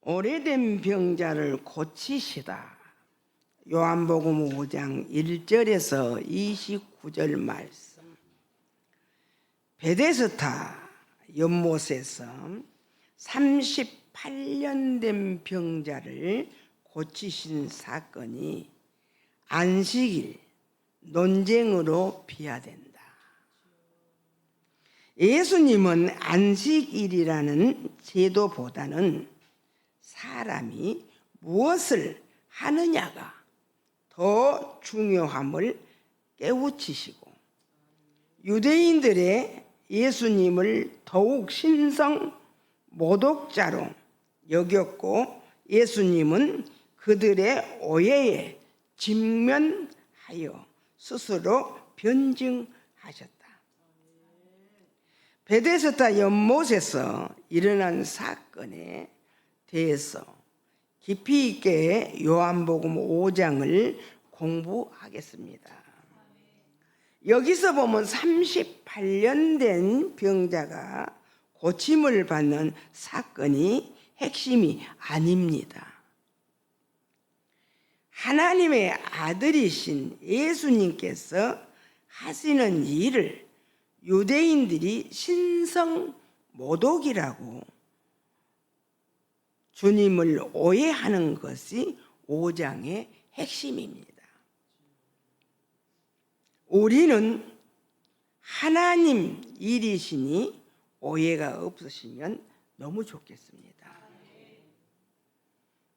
오래된 병자를 고치시다. 요한복음 5장 1절에서 29절 말씀. 베데스다 연못에서 38년 된 병자를 고치신 사건이 안식일 논쟁으로 비화된다. 예수님은 안식일이라는 제도보다는 사람이 무엇을 하느냐가 더 중요함을 깨우치시고 유대인들의 예수님을 더욱 신성 모독자로 여겼고 예수님은 그들의 오해에 직면하여 스스로 변증하셨다. 베데스다 연못에서 일어난 사건에 대해서 깊이 있게 요한복음 5장을 공부하겠습니다. 여기서 보면 38년 된 병자가 고침을 받는 사건이 핵심이 아닙니다. 하나님의 아들이신 예수님께서 하시는 일을 유대인들이 신성 모독이라고 주님을 오해하는 것이 5장의 핵심입니다. 우리는 하나님 일이시니 오해가 없으시면 너무 좋겠습니다.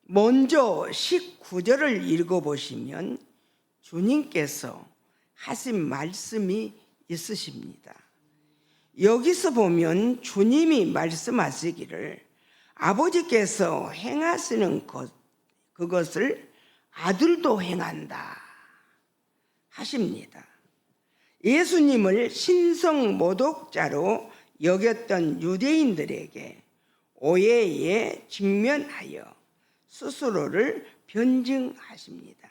먼저 19절을 읽어보시면 주님께서 하신 말씀이 있으십니다. 여기서 보면 주님이 말씀하시기를 아버지께서 행하시는 그것을 아들도 행한다 하십니다. 예수님을 신성 모독자로 여겼던 유대인들에게 오해에 직면하여 스스로를 변증하십니다.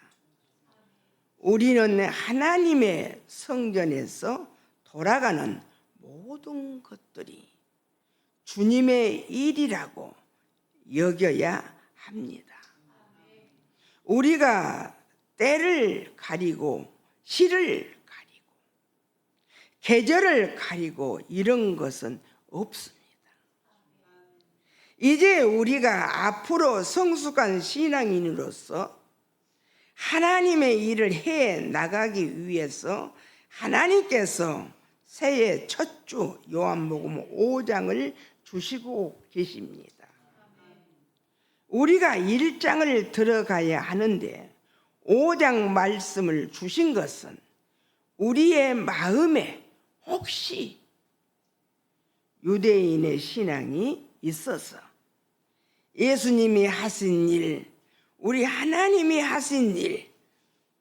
우리는 하나님의 성전에서 돌아가는 모든 것들이 주님의 일이라고 여겨야 합니다. 우리가 때를 가리고 시를 가리고 계절을 가리고 이런 것은 없습니다. 이제 우리가 앞으로 성숙한 신앙인으로서 하나님의 일을 해 나가기 위해서 하나님께서 새해 첫 주 요한복음 5장을 주시고 계십니다. 우리가 1장을 들어가야 하는데 5장 말씀을 주신 것은 우리의 마음에 혹시 유대인의 신앙이 있어서 예수님이 하신 일, 우리 하나님이 하신 일,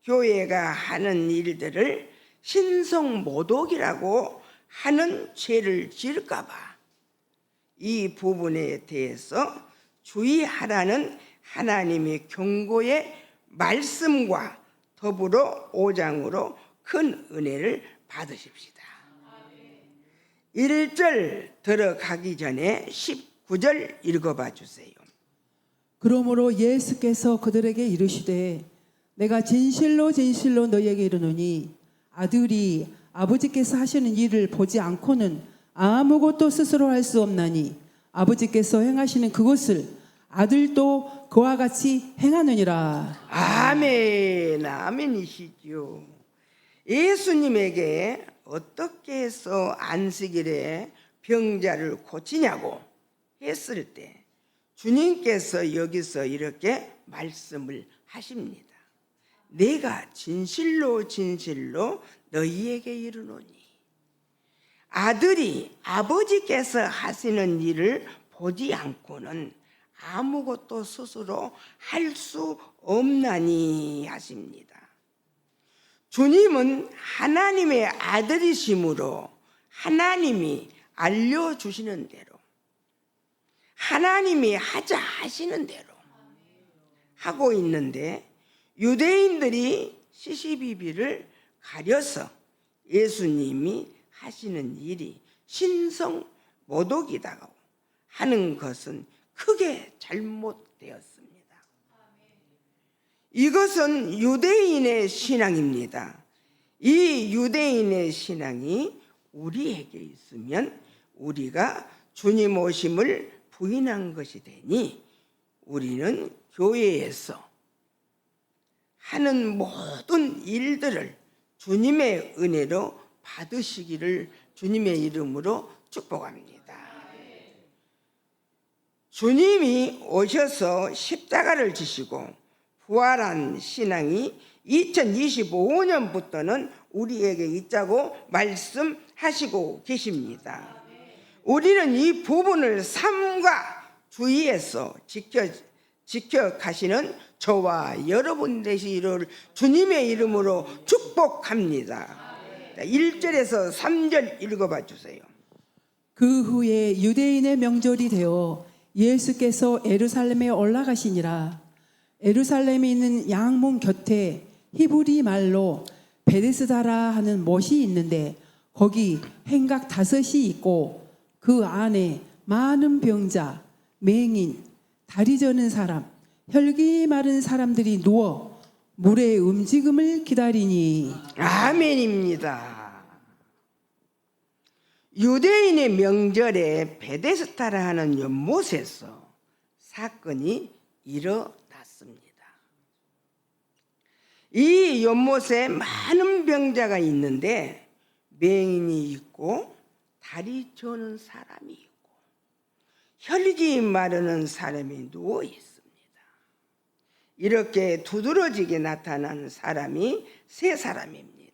교회가 하는 일들을 신성 모독이라고 하는 죄를 지을까 봐 이 부분에 대해서 주의하라는 하나님의 경고의 말씀과 더불어 5장으로 큰 은혜를 받으십시다. 1절 들어가기 전에 19절 읽어봐 주세요. 그러므로 예수께서 그들에게 이르시되 내가 진실로 진실로 너희에게 이르노니 아들이 아버지께서 하시는 일을 보지 않고는 아무것도 스스로 할 수 없나니 아버지께서 행하시는 그것을 아들도 그와 같이 행하느니라. 아멘, 아멘이시죠. 예수님에게 어떻게 해서 안식일에 병자를 고치냐고 했을 때 주님께서 여기서 이렇게 말씀을 하십니다. 내가 진실로 진실로 너희에게 이르노니 아들이 아버지께서 하시는 일을 보지 않고는 아무것도 스스로 할 수 없나니 하십니다. 주님은 하나님의 아들이심으로 하나님이 알려주시는 대로 하나님이 하자 하시는 대로 하고 있는데 유대인들이 시시비비를 가려서 예수님이 하시는 일이 신성 모독이다고 하는 것은 크게 잘못되었습니다. 이것은 유대인의 신앙입니다. 이 유대인의 신앙이 우리에게 있으면 우리가 주님 오심을 부인한 것이 되니 우리는 교회에서 하는 모든 일들을 주님의 은혜로 받으시기를 주님의 이름으로 축복합니다. 주님이 오셔서 십자가를 지시고 부활한 신앙이 2025년부터는 우리에게 있자고 말씀하시고 계십니다. 우리는 이 부분을 삶과 주위에서 지켜가시는 저와 여러분 되시기를 주님의 이름으로 축복합니다. 1절에서 3절 읽어봐 주세요. 그 후에 유대인의 명절이 되어 예수께서 예루살렘에 올라가시니라. 예루살렘에 있는 양문 곁에 히브리 말로 베데스다라 하는 못이 있는데 거기 행각 5이 있고 그 안에 많은 병자, 맹인, 다리 저는 사람, 혈기 마른 사람들이 누워 물의 움직임을 기다리니. 아멘입니다. 유대인의 명절에 베데스다라 하는 연못에서 사건이 일어났습니다. 이 연못에 많은 병자가 있는데 맹인이 있고 다리 저는 사람이 있고 혈기 마르는 사람이 누워 있습니다. 이렇게 두드러지게 나타난 사람이 3사람입니다.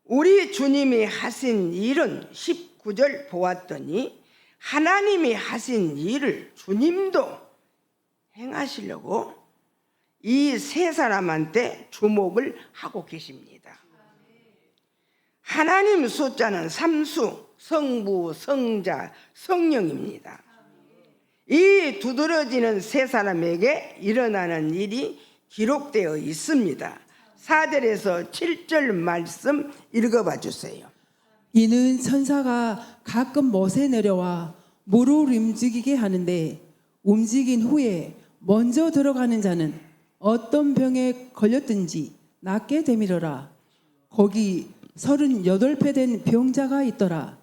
우리 주님이 하신 일은 19절 보았더니 하나님이 하신 일을 주님도 행하시려고 이 3사람한테 주목을 하고 계십니다. 하나님 숫자는 3수, 성부, 성자, 성령입니다. 이 두드러지는 3사람에게 일어나는 일이 기록되어 있습니다. 4절에서 7절 말씀 읽어봐 주세요. 이는 천사가 가끔 못에 내려와 물을 움직이게 하는데 움직인 후에 먼저 들어가는 자는 어떤 병에 걸렸든지 낫게 되밀어라. 거기 38배 된 병자가 있더라.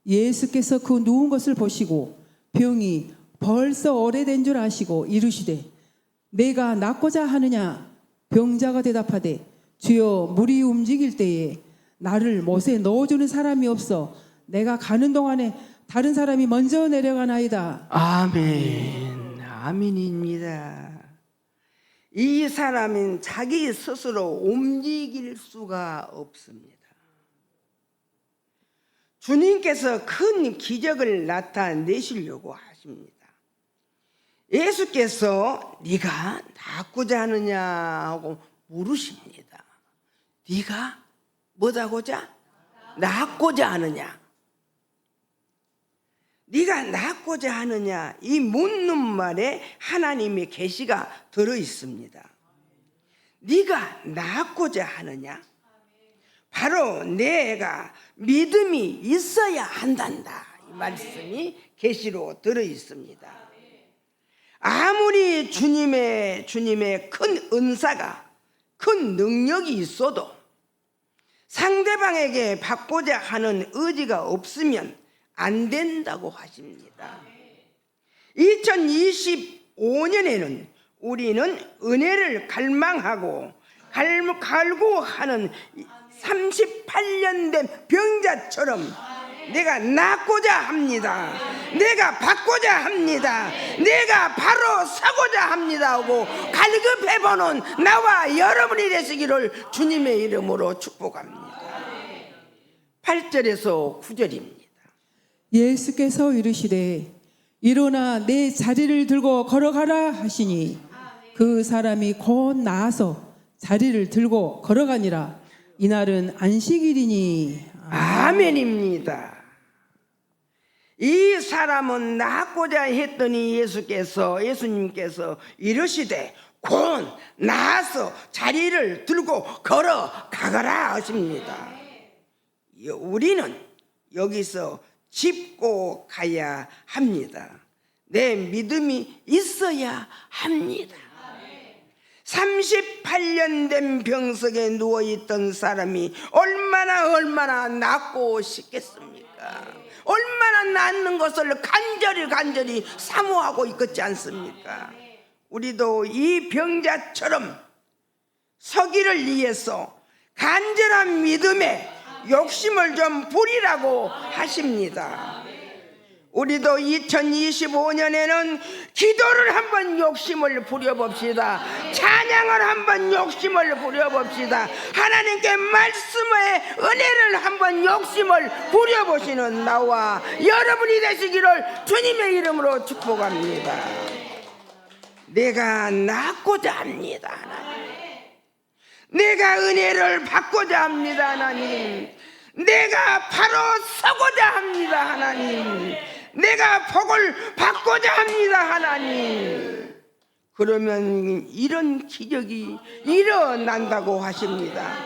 예수께서 그 누운 것을 보시고 병이 벌써 오래된 줄 아시고 이르시되 내가 낫고자 하느냐. 병자가 대답하되 주여 물이 움직일 때에 나를 못에 넣어주는 사람이 없어 내가 가는 동안에 다른 사람이 먼저 내려가나이다. 아멘. 아멘입니다. 이 사람은 자기 스스로 움직일 수가 없습니다. 주님께서 큰 기적을 나타내시려고 하십니다. 예수께서 네가 낫고자 하느냐 하고 물으십니다. 네가 뭐다고자? 낫고자 하느냐? 네가 낫고자 하느냐? 이 묻는 말에 하나님의 계시가 들어 있습니다. 네가 낫고자 하느냐? 바로 내가 믿음이 있어야 한단다. 이 말씀이 계시로 들어 있습니다. 아무리 주님의 큰 은사가 큰 능력이 있어도 상대방에게 받고자 하는 의지가 없으면 안 된다고 하십니다. 2025년에는 우리는 은혜를 갈망하고 갈구하는 38년 된 병자처럼 내가 낫고자 합니다. 내가 받고자 합니다. 내가 바로 서고자 합니다 하고 갈급해보는 나와 여러분이 되시기를 주님의 이름으로 축복합니다. 8절에서 9절입니다. 예수께서 이르시되 일어나 내 자리를 들고 걸어가라 하시니 그 사람이 곧 나아서 자리를 들고 걸어가니라. 이날은 안식일이니. 아멘입니다. 이 사람은 낫고자 했더니 예수님께서 이르시되 곧 나아서 자리를 들고 걸어가거라 하십니다. 우리는 여기서 짚고 가야 합니다. 내 믿음이 있어야 합니다. 38년 된 병석에 누워있던 사람이 얼마나 낫고 싶겠습니까? 얼마나 낫는 것을 간절히 사모하고 있겠지 않습니까? 우리도 이 병자처럼 서기를 위해서 간절한 믿음에 욕심을 좀 부리라고 하십니다. 우리도 2025년에는 기도를 한번 욕심을 부려봅시다. 찬양을 한번 욕심을 부려봅시다. 하나님께 말씀의 은혜를 한번 욕심을 부려보시는 나와 여러분이 되시기를 주님의 이름으로 축복합니다. 내가 낫고자 합니다, 하나님. 내가 은혜를 받고자 합니다, 하나님. 내가 바로 서고자 합니다, 하나님. 내가 복을 받고자 합니다, 하나님. 그러면 이런 기적이 일어난다고 하십니다.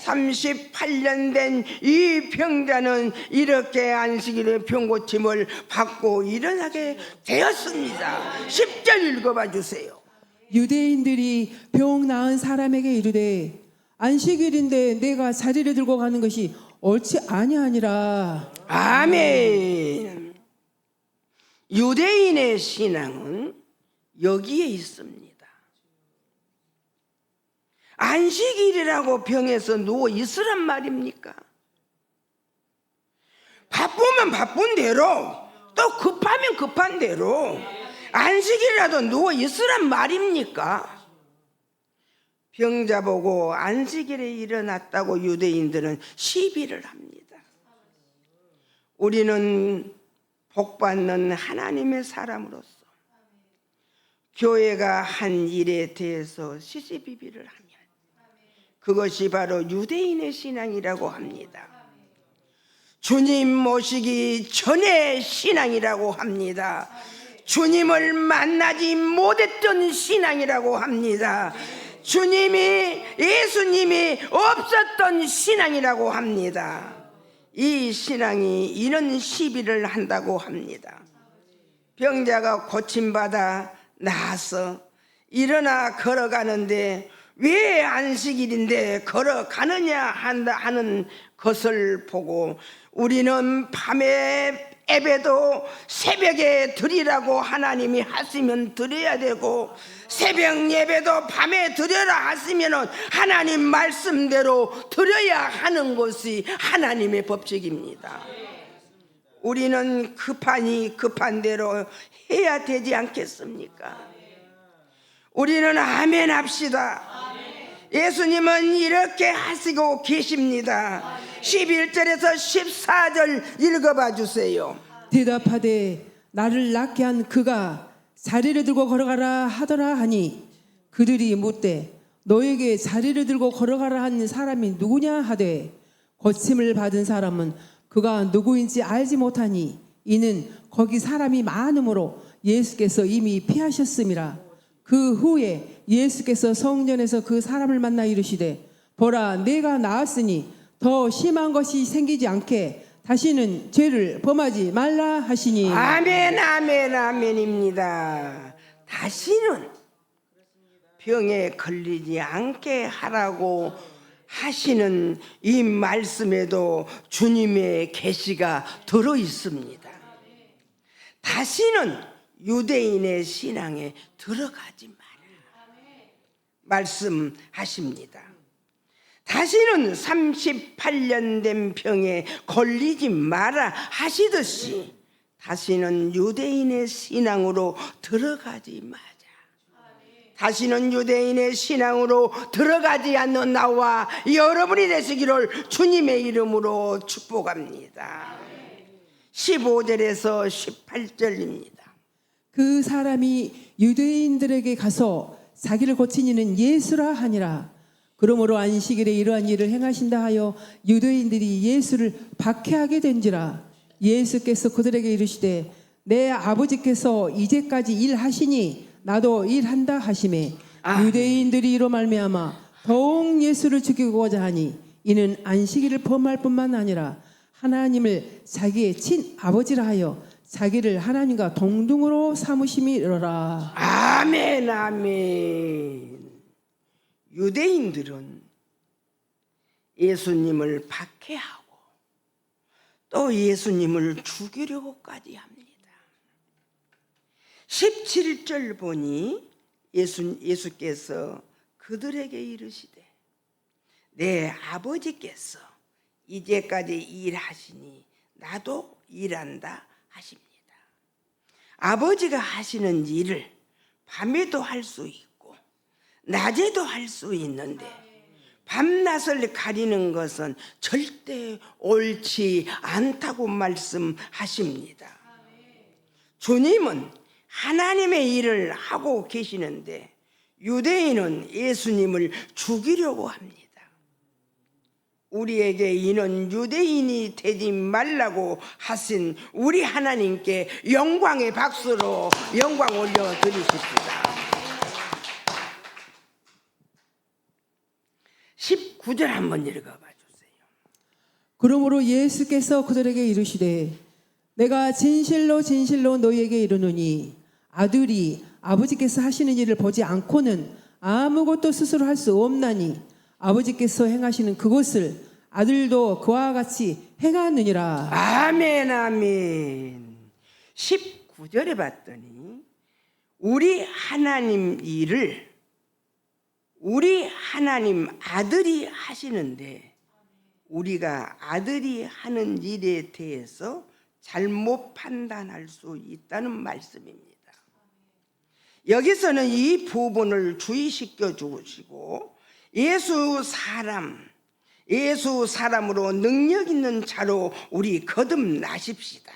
38년 된 이 병자는 이렇게 안식일에 병고침을 받고 일어나게 되었습니다. 10절 읽어봐 주세요. 유대인들이 병 나은 사람에게 이르되 안식일인데 내가 자리를 들고 가는 것이 옳지 아니하니라. 아멘. 유대인의 신앙은 여기에 있습니다. 안식일이라고 병에서 누워 있으란 말입니까? 바쁘면 바쁜 대로, 또 급하면 급한 대로 안식일이라도 누워 있으란 말입니까? 병자 보고 안식일에 일어났다고 유대인들은 시비를 합니다. 우리는 복받는 하나님의 사람으로서 교회가 한 일에 대해서 시시비비를 하면 그것이 바로 유대인의 신앙이라고 합니다. 주님 모시기 전의 신앙이라고 합니다. 주님을 만나지 못했던 신앙이라고 합니다. 예수님이 없었던 신앙이라고 합니다. 이 신앙이 이런 시비를 한다고 합니다. 병자가 고침받아 나아서 일어나 걸어가는데 왜 안식일인데 걸어가느냐 하는 것을 보고 우리는 밤에 예배도 새벽에 드리라고 하나님이 하시면 드려야 되고 새벽 예배도 밤에 드려라 하시면 하나님 말씀대로 드려야 하는 것이 하나님의 법칙입니다. 우리는 급하니 급한 대로 해야 되지 않겠습니까? 우리는 아멘 합시다. 예수님은 이렇게 하시고 계십니다. 11절에서 14절 읽어봐 주세요. 대답하되 나를 낫게 한 그가 자리를 들고 걸어가라 하더라 하니 그들이 묻되 너에게 자리를 들고 걸어가라 한 사람이 누구냐 하되 고침을 받은 사람은 그가 누구인지 알지 못하니 이는 거기 사람이 많으므로 예수께서 이미 피하셨음이라. 그 후에 예수께서 성전에서 그 사람을 만나 이르시되 보라 내가 나았으니 더 심한 것이 생기지 않게 다시는 죄를 범하지 말라 하시니. 아멘 아멘 아멘입니다. 다시는 병에 걸리지 않게 하라고 하시는 이 말씀에도 주님의 계시가 들어 있습니다. 다시는 유대인의 신앙에 들어가지 마라 말씀하십니다. 다시는 38년 된 병에 걸리지 마라 하시듯이 다시는 유대인의 신앙으로 들어가지 마자. 다시는 유대인의 신앙으로 들어가지 않는 나와 여러분이 되시기를 주님의 이름으로 축복합니다. 15절에서 18절입니다. 그 사람이 유대인들에게 가서 자기를 고친 이는 예수라 하니라. 그러므로 안식일에 이러한 일을 행하신다 하여 유대인들이 예수를 박해하게 된지라. 예수께서 그들에게 이르시되 내 아버지께서 이제까지 일하시니 나도 일한다 하시매 유대인들이 이로 말미암아 더욱 예수를 죽이고자 하니 이는 안식일을 범할 뿐만 아니라 하나님을 자기의 친아버지라 하여 자기를 하나님과 동등으로 삼으심이로라. 아멘, 아멘. 유대인들은 예수님을 박해하고 또 예수님을 죽이려고까지 합니다. 17절 보니 예수께서 그들에게 이르시되 내 아버지께서 이제까지 일하시니 나도 일한다 하십니다. 아버지가 하시는 일을 밤에도 할 수 있고 낮에도 할 수 있는데 밤낮을 가리는 것은 절대 옳지 않다고 말씀하십니다. 주님은 하나님의 일을 하고 계시는데 유대인은 예수님을 죽이려고 합니다. 우리에게 이는 유대인이 되지 말라고 하신 우리 하나님께 영광의 박수로 영광 올려드리십시다. 19절 한번 읽어봐 주세요. 그러므로 예수께서 그들에게 이르시되 내가 진실로 진실로 너희에게 이르노니 아들이 아버지께서 하시는 일을 보지 않고는 아무것도 스스로 할 수 없나니 아버지께서 행하시는 그것을 아들도 그와 같이 행하느니라. 아멘, 아멘. 19절에 봤더니 우리 하나님 일을 우리 하나님 아들이 하시는데 우리가 아들이 하는 일에 대해서 잘못 판단할 수 있다는 말씀입니다. 여기서는 이 부분을 주의시켜 주시고 예수 사람으로 능력 있는 자로 우리 거듭나십시다.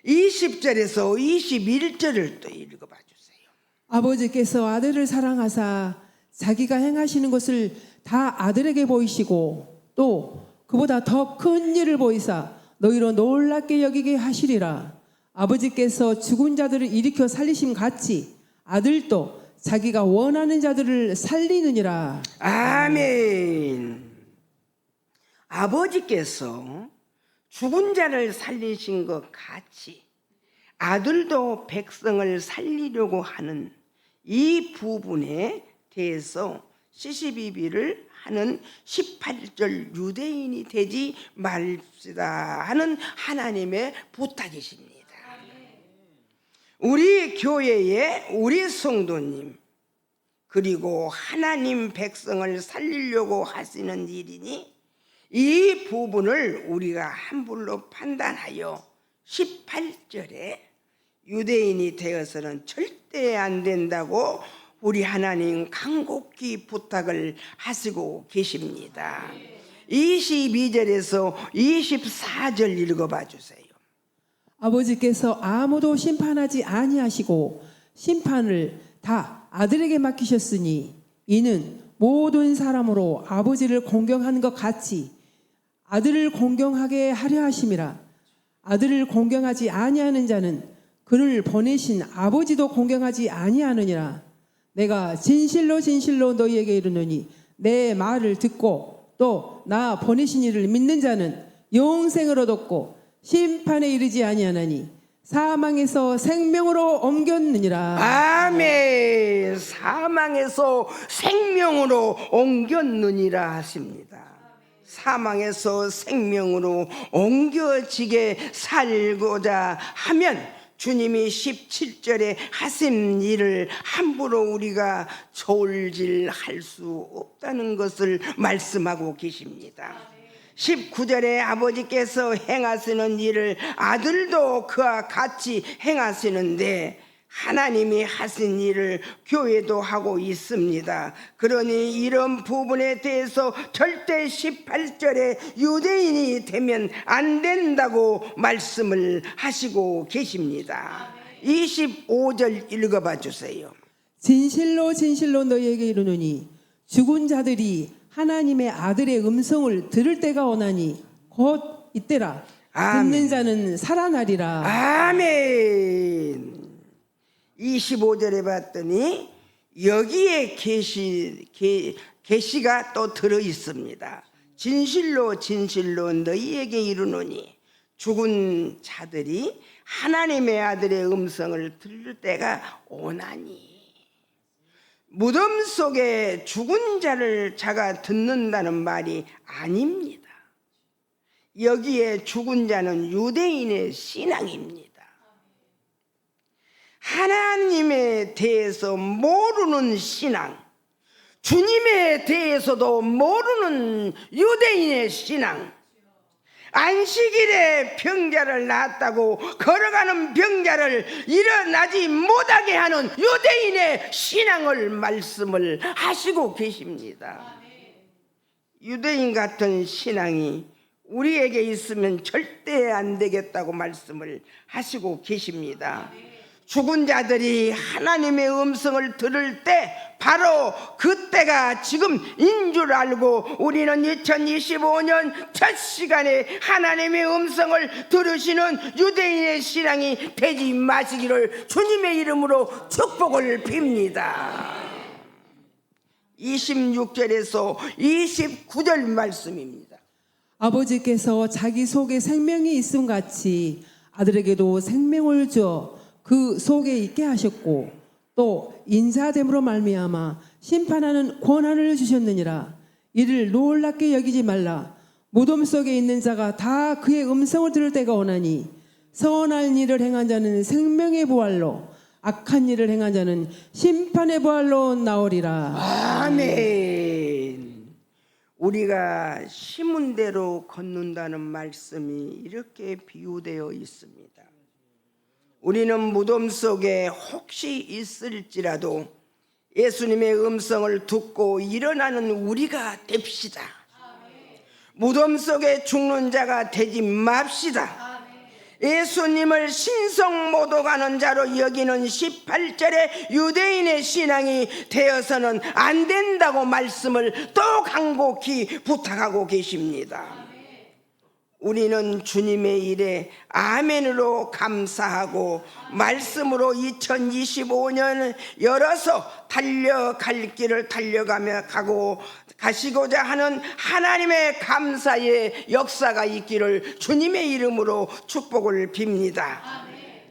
20절에서 21절을 또 읽어봐 주세요. 아버지께서 아들을 사랑하사 자기가 행하시는 것을 다 아들에게 보이시고 또 그보다 더 큰 일을 보이사 너희로 놀랍게 여기게 하시리라. 아버지께서 죽은 자들을 일으켜 살리심 같이 아들도 자기가 원하는 자들을 살리느니라. 아멘. 아버지께서 죽은 자를 살리신 것 같이 아들도 백성을 살리려고 하는 이 부분에 대해서 시시비비를 하는 18절 유대인이 되지 말시다 하는 하나님의 부탁이십니다. 우리 교회의 우리 성도님 그리고 하나님 백성을 살리려고 하시는 일이니 이 부분을 우리가 함부로 판단하여 18절에 유대인이 되어서는 절대 안 된다고 우리 하나님 간곡히 부탁을 하시고 계십니다. 22절에서 24절 읽어봐 주세요. 아버지께서 아무도 심판하지 아니하시고 심판을 다 아들에게 맡기셨으니 이는 모든 사람으로 아버지를 공경하는 것 같이 아들을 공경하게 하려 하심이라. 아들을 공경하지 아니하는 자는 그를 보내신 아버지도 공경하지 아니하느니라. 내가 진실로 진실로 너희에게 이르노니 내 말을 듣고 또 나 보내신 이를 믿는 자는 영생을 얻었고 심판에 이르지 아니하나니 사망에서 생명으로 옮겼느니라. 아멘. 사망에서 생명으로 옮겼느니라 하십니다. 사망에서 생명으로 옮겨지게 살고자 하면 주님이 17절에 하신 일을 함부로 우리가 저울질할 수 없다는 것을 말씀하고 계십니다. 19절에 아버지께서 행하시는 일을 아들도 그와 같이 행하시는데 하나님이 하신 일을 교회도 하고 있습니다. 그러니 이런 부분에 대해서 절대 18절에 유대인이 되면 안 된다고 말씀을 하시고 계십니다. 25절 읽어봐 주세요. 진실로 진실로 너희에게 이르노니 죽은 자들이 하나님의 아들의 음성을 들을 때가 오나니 곧 이때라. 아멘. 듣는 자는 살아나리라. 아멘. 25절에 봤더니 여기에 계시가 또 들어 있습니다. 진실로 진실로 너희에게 이르노니 죽은 자들이 하나님의 아들의 음성을 들을 때가 오나니. 무덤 속에 죽은 자를 자가 듣는다는 말이 아닙니다. 여기에 죽은 자는 유대인의 신앙입니다. 하나님에 대해서 모르는 신앙, 주님에 대해서도 모르는 유대인의 신앙, 안식일에 병자를 낳았다고 걸어가는 병자를 일어나지 못하게 하는 유대인의 신앙을 말씀을 하시고 계십니다. 유대인 같은 신앙이 우리에게 있으면 절대 안 되겠다고 말씀을 하시고 계십니다. 죽은 자들이 하나님의 음성을 들을 때 바로 그때가 지금인 줄 알고 우리는 2025년 첫 시간에 하나님의 음성을 들으시는 유대인의 신앙이 되지 마시기를 주님의 이름으로 축복을 빕니다. 26절에서 29절 말씀입니다. 아버지께서 자기 속에 생명이 있음 같이 아들에게도 생명을 주어 그 속에 있게 하셨고 또 인자됨으로 말미암아 심판하는 권한을 주셨느니라. 이를 놀랍게 여기지 말라. 무덤 속에 있는 자가 다 그의 음성을 들을 때가 오나니 선한 일을 행한 자는 생명의 부활로 악한 일을 행한 자는 심판의 부활로 나오리라. 아멘. 우리가 심은 대로 걷는다는 말씀이 이렇게 비유되어 있습니다. 우리는 무덤 속에 혹시 있을지라도 예수님의 음성을 듣고 일어나는 우리가 됩시다. 무덤 속에 죽는 자가 되지 맙시다. 예수님을 신성 모독하는 자로 여기는 18절의 유대인의 신앙이 되어서는 안 된다고 말씀을 또 간곡히 부탁하고 계십니다. 우리는 주님의 일에 아멘으로 감사하고 말씀으로 2025년 열어서 달려갈 길을 달려가며 가시고자 하는 하나님의 감사의 역사가 있기를 주님의 이름으로 축복을 빕니다.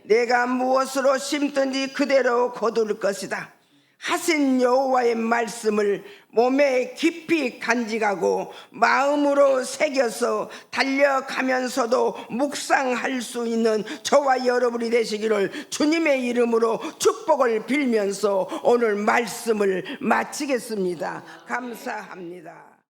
내가 무엇으로 심든지 그대로 거둘 것이다 하신 여호와의 말씀을 몸에 깊이 간직하고 마음으로 새겨서 달려가면서도 묵상할 수 있는 저와 여러분이 되시기를 주님의 이름으로 축복을 빌면서 오늘 말씀을 마치겠습니다. 감사합니다.